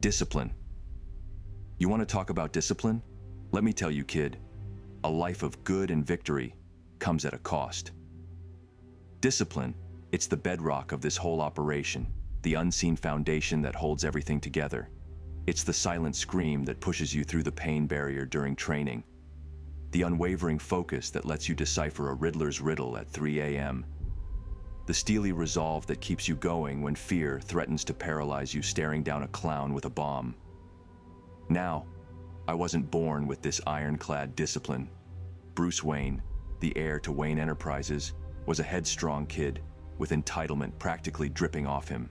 Discipline. You want to talk about discipline? Let me tell you, kid, a life of good and victory comes at a cost. Discipline, it's the bedrock of this whole operation, the unseen foundation that holds everything together. It's the silent scream that pushes you through the pain barrier during training, the unwavering focus that lets you decipher a Riddler's riddle at 3 a.m., the steely resolve that keeps you going when fear threatens to paralyze you staring down a clown with a bomb. Now, I wasn't born with this ironclad discipline. Bruce Wayne, the heir to Wayne Enterprises, was a headstrong kid with entitlement practically dripping off him.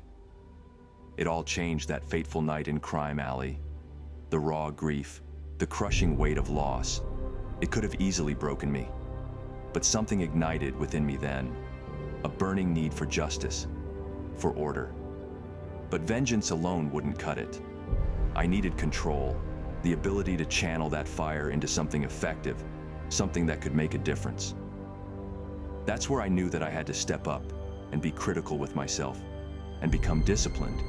It all changed that fateful night in Crime Alley. The raw grief, the crushing weight of loss, it could have easily broken me. But something ignited within me then, a burning need for justice, for order. But vengeance alone wouldn't cut it. I needed control, the ability to channel that fire into something effective, something that could make a difference. That's where I knew that I had to step up and be critical with myself and become disciplined.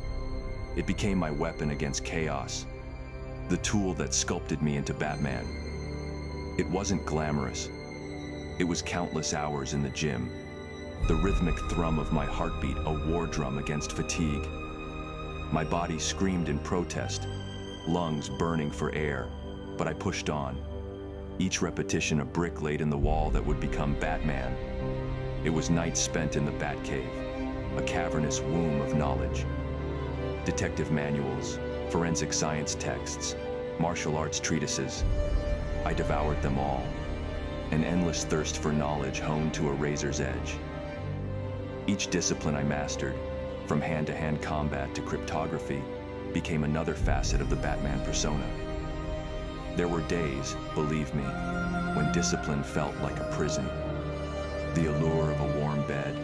It became my weapon against chaos, the tool that sculpted me into Batman. It wasn't glamorous. It was countless hours in the gym, the rhythmic thrum of my heartbeat a war drum against fatigue. My body screamed in protest, lungs burning for air, but I pushed on. Each repetition a brick laid in the wall that would become Batman. It was nights spent in the Batcave, a cavernous womb of knowledge. Detective manuals, forensic science texts, martial arts treatises. I devoured them all, an endless thirst for knowledge honed to a razor's edge. Each discipline I mastered, from hand-to-hand combat to cryptography, became another facet of the Batman persona. There were days, believe me, when discipline felt like a prison. The allure of a warm bed,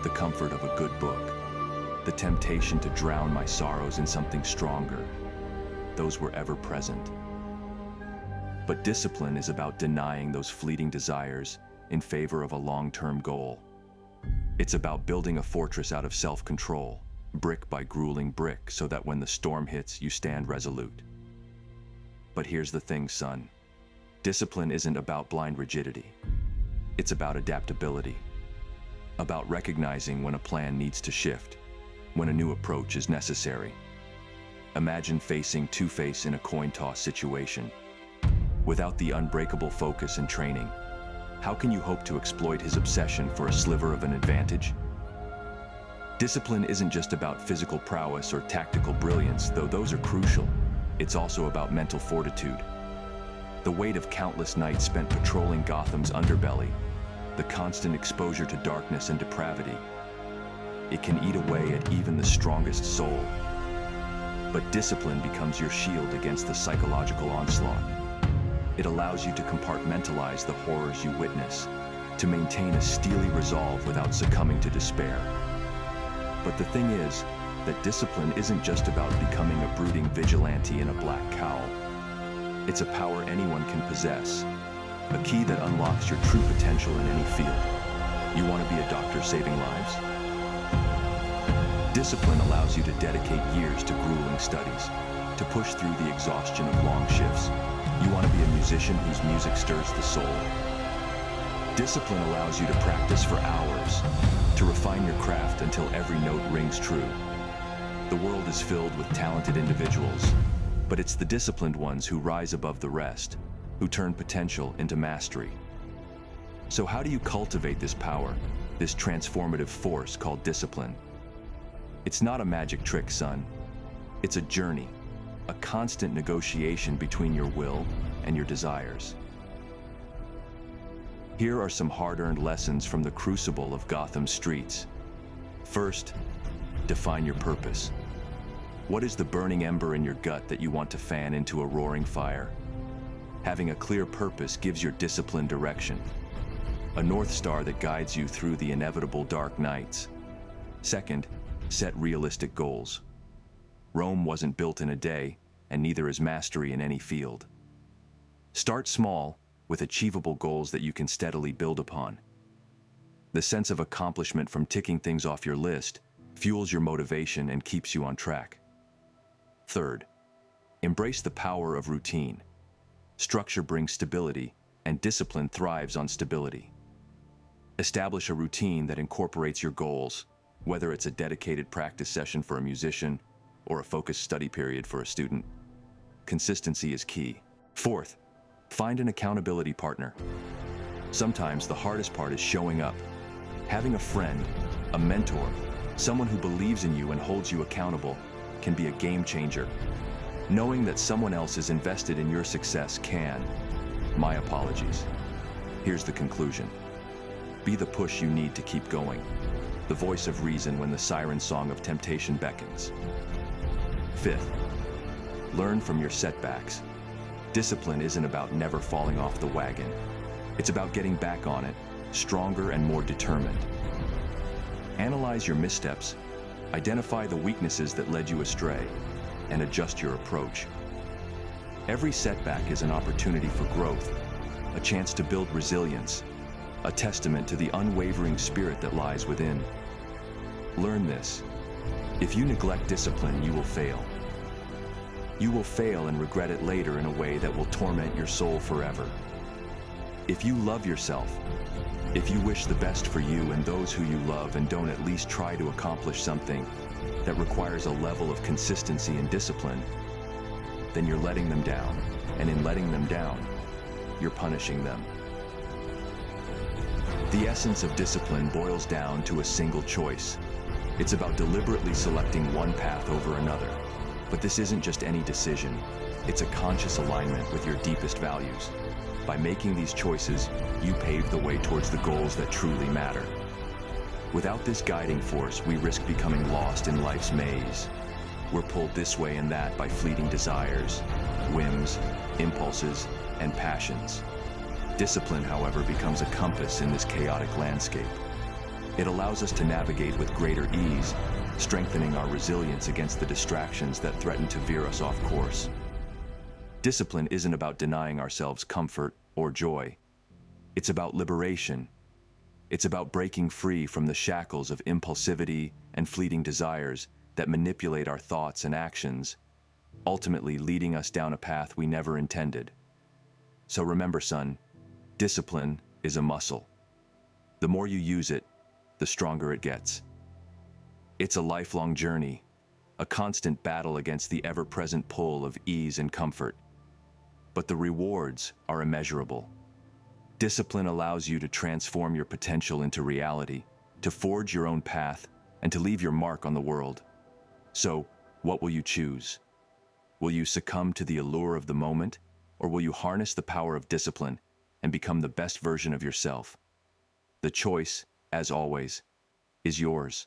the comfort of a good book, the temptation to drown my sorrows in something stronger, those were ever present. But discipline is about denying those fleeting desires in favor of a long-term goal. It's about building a fortress out of self-control, brick by grueling brick, so that when the storm hits, you stand resolute. But here's the thing, son. Discipline isn't about blind rigidity. It's about adaptability. About recognizing when a plan needs to shift, when a new approach is necessary. Imagine facing Two-Face in a coin toss situation. Without the unbreakable focus and training, how can you hope to exploit his obsession for a sliver of an advantage? Discipline isn't just about physical prowess or tactical brilliance, though those are crucial. It's also about mental fortitude. The weight of countless nights spent patrolling Gotham's underbelly, the constant exposure to darkness and depravity. It can eat away at even the strongest soul. But discipline becomes your shield against the psychological onslaught. It allows you to compartmentalize the horrors you witness, to maintain a steely resolve without succumbing to despair. But the thing is that discipline isn't just about becoming a brooding vigilante in a black cowl. It's a power anyone can possess, a key that unlocks your true potential in any field. You want to be a doctor saving lives? Discipline allows you to dedicate years to grueling studies, to push through the exhaustion of long shifts. You want to be a musician whose music stirs the soul. Discipline allows you to practice for hours, to refine your craft until every note rings true. The world is filled with talented individuals, but it's the disciplined ones who rise above the rest, who turn potential into mastery. So how do you cultivate this power, this transformative force called discipline? It's not a magic trick, son. It's a journey, a constant negotiation between your will and your desires. Here are some hard-earned lessons from the crucible of Gotham's streets. First, define your purpose. What is the burning ember in your gut that you want to fan into a roaring fire? Having a clear purpose gives your discipline direction, a North Star that guides you through the inevitable dark nights. Second, set realistic goals. Rome wasn't built in a day, and neither is mastery in any field. Start small, with achievable goals that you can steadily build upon. The sense of accomplishment from ticking things off your list fuels your motivation and keeps you on track. Third, Embrace the power of routine. Structure brings stability, and discipline thrives on stability. Establish a routine that incorporates your goals, whether it's a dedicated practice session for a musician or a focused study period for a student. Consistency is key. Fourth, find an accountability partner. Sometimes the hardest part is showing up. Having a friend, a mentor, someone who believes in you and holds you accountable can be a game changer. Knowing that someone else is invested in your success can. My apologies. Here's the conclusion. Be the push you need to keep going. The voice of reason when the siren song of temptation beckons. Fifth, learn from your setbacks. Discipline isn't about never falling off the wagon. It's about getting back on it, stronger and more determined. Analyze your missteps, identify the weaknesses that led you astray, and adjust your approach. Every setback is an opportunity for growth, a chance to build resilience, a testament to the unwavering spirit that lies within. Learn this. If you neglect discipline, you will fail. You will fail and regret it later in a way that will torment your soul forever. If you love yourself, if you wish the best for you and those who you love and don't at least try to accomplish something that requires a level of consistency and discipline, then you're letting them down, and in letting them down, you're punishing them. The essence of discipline boils down to a single choice. It's about deliberately selecting one path over another. But this isn't just any decision. It's a conscious alignment with your deepest values. By making these choices, you pave the way towards the goals that truly matter. Without this guiding force, we risk becoming lost in life's maze. We're pulled this way and that by fleeting desires, whims, impulses, and passions. Discipline, however, becomes a compass in this chaotic landscape. It allows us to navigate with greater ease, strengthening our resilience against the distractions that threaten to veer us off course. Discipline isn't about denying ourselves comfort or joy. It's about liberation. It's about breaking free from the shackles of impulsivity and fleeting desires that manipulate our thoughts and actions, ultimately leading us down a path we never intended. So remember, son, discipline is a muscle. The more you use it, the stronger it gets. It's a lifelong journey, a constant battle against the ever-present pull of ease and comfort. But the rewards are immeasurable. Discipline allows you to transform your potential into reality, to forge your own path, and to leave your mark on the world. So, what will you choose? Will you succumb to the allure of the moment, or will you harness the power of discipline and become the best version of yourself? The choice, as always, is yours.